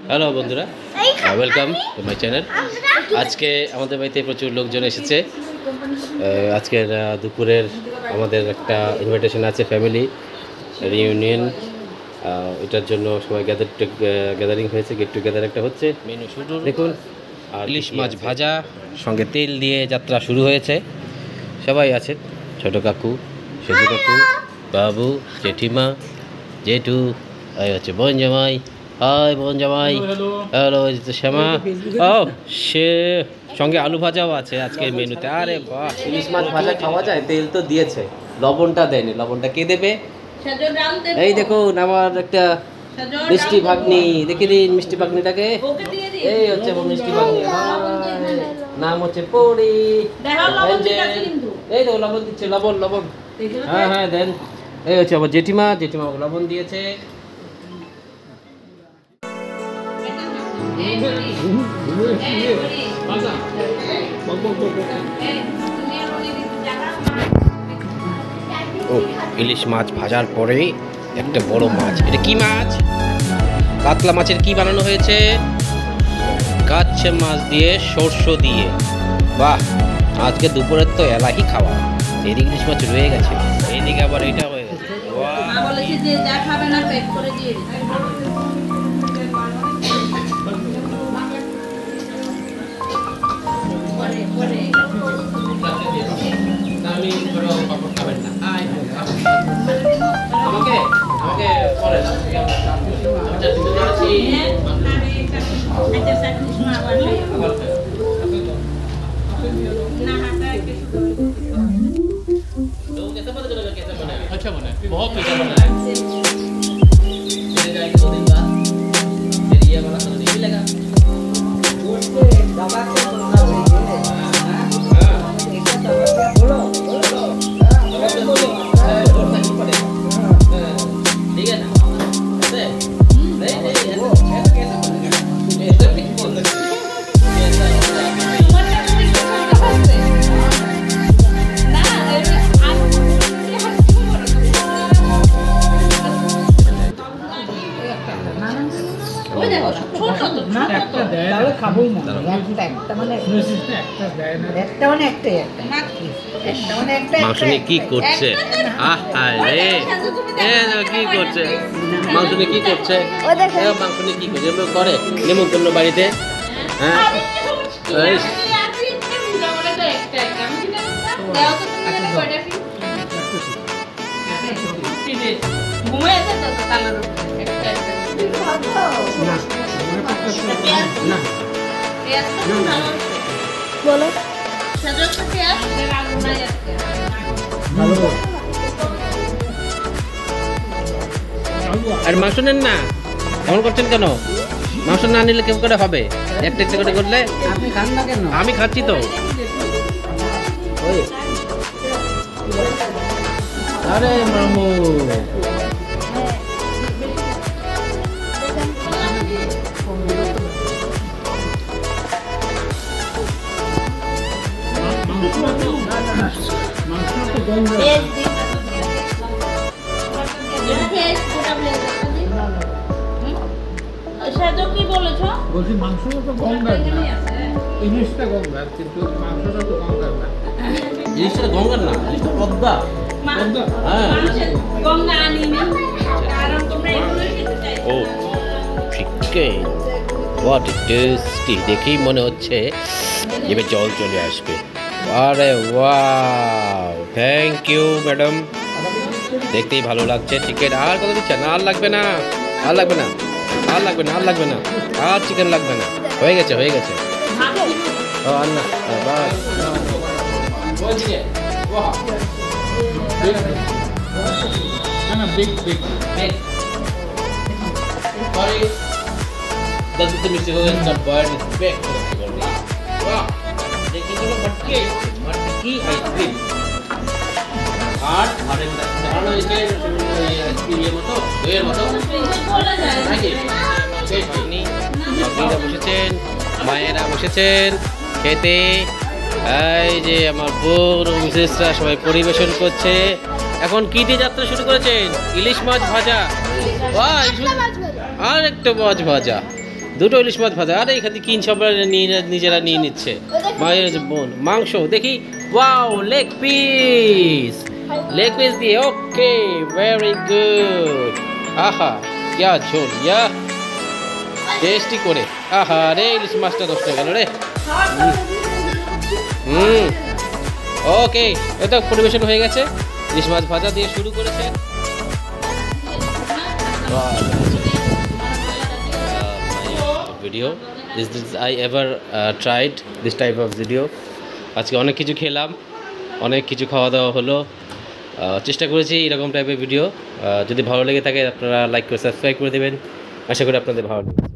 Hello বন্ধুরা, welcome to my channel. আজকে আমাদের বাড়িতে প্রচুর লোকজন এসেছে। আজকের দুপুরের আমাদের একটা ইনভাইটেশন আছে, ফ্যামিলি রিউনিয়ন। এটার জন্য সবাই গ্যাদারিং হয়েছে, গেট টুগেদার একটা হচ্ছে। মেনু শুরু দেখুন, আর ইলিশ মাছ ভাজা সঙ্গে তেল দিয়ে যাত্রা শুরু হয়েছে। সবাই আছে, ছোটো কাকু, সেজু কাকু, বাবু, জেঠিমা, জেঠু, এই হচ্ছে বোন জামাই। হাই বোন জামাই, হ্যালো শ্যামা। ও সে সঙ্গে আলু ভাজাও আছে আজকের মেনুতে। আরে বাহ, ইলিশ মাছ ভাজা খাওয়া যায়? তেল তো দিয়েছে, লবণটা দেয়নি। লবণটা কে দেবে? এই দেখুন আমার একটা মিষ্টি ভাগ্নি, দেখে দিন মিষ্টি ভাগ্নিটাকে। এই হচ্ছে মিষ্টি ভাগ্নি, নাম হচ্ছে পরি। এই দেখো লবণ দিচ্ছে, লবণ লবণ। হ্যাঁ হ্যাঁ দেন। এই হচ্ছে আমার জেঠিমা, জেঠিমা লবণ দিয়েছে। ও ইলিশ মাছ ভাজার পরে একটা বড় মাছ। এটা কি মাছ? কাতলা মাছের কি বানানো হয়েছে? কাচ্চে মাছ দিয়ে সরষে দিয়ে। বাহ, আজকে দুপুরের তো এলাহি খাওয়া। এদিকে ইলিশ মাছ রয়ে গেছে, এইদিকে আবার এটা হয়ে গেছে। अच्छा बना है, बहुत मीठा बना है। तेरे जाएंगे 2 दिन बाद, तेरी ये वाला तो नहीं लगा। दबा के बोलना चाहिए। हां बोलो बोलो, बोलो बोलना नहीं पड़ेगा। ठीक है ना? ऐसे नहीं नहीं ऐसे कैसे बोलेगा? ऐसे नहीं बोलेगा। মাংস নিয়ে কি করছে? আরে কি করছে? মাংস নিয়ে কি করছে? মাংস নিয়ে কি করছে? করে নেমন্তন্ন বাড়িতে। হ্যাঁ বলো আর মাংস নেন না, এমন করছেন কেন? মাংস না নিলে কেউ করে হবে? একটা একটা করে করলে আপনি খান না কেন? আমি খাচ্ছি তো। আরে মামু জিনিসটা গঙ্গার না, জিনিসটা পদ্মা। ও চিকেন, হোয়াট টেস্টি! দেখেই মনে হচ্ছে এবার জল চলে আসবে। আরে ওয়াও, থ্যাংক ইউ ম্যাডাম, দেখতেই ভালো লাগছে। চিকেন আর কত দিচ্ছেন? আর লাগবে না, আর লাগবে না, আর লাগবে না, আর লাগবে না, আর চিকেন লাগবে না। হয়ে গেছে হয়ে গেছে। ও আর না, বসেছেন, মায়েরা বসেছেন খেতে। এই যে আমার বোন মিসেসরা সবাই পরিবেশন করছে। এখন কি দিয়ে যাত্রা শুরু করেছেন? ইলিশ মাছ ভাজা। আর একটা মাছ ভাজা। দুটো ইলিশ মাছ ভাজা। আরে এখান থেকে সব নিজেরা নিয়ে নিচ্ছে। মায়ের বোন মাংস দেখি, wow leg piece, leg piece দিয়ে, ওকে ভেরি গুড। আহা ইয়া ঝোল, ইয়া টেস্টি করে। আহা রে ইলিশ মাছটা নষ্ট হয়ে গেল রে। ওকে, এটা পরিবেশন হয়ে গেছে। ইলিশ মাছ ভাজা দিয়ে শুরু করেছে। Video this I ever tried this type of video. আজকে অনেক কিছু খেলাম, অনেক কিছু খাওয়া দাওয়া হলো। চেষ্টা করেছি এরকম টাইপের ভিডিও। যদি ভালো লেগে থাকে আপনারা লাইক করে সাবস্ক্রাইব করে দেবেন। আশা করি আপনাদের ভালো লাগবে।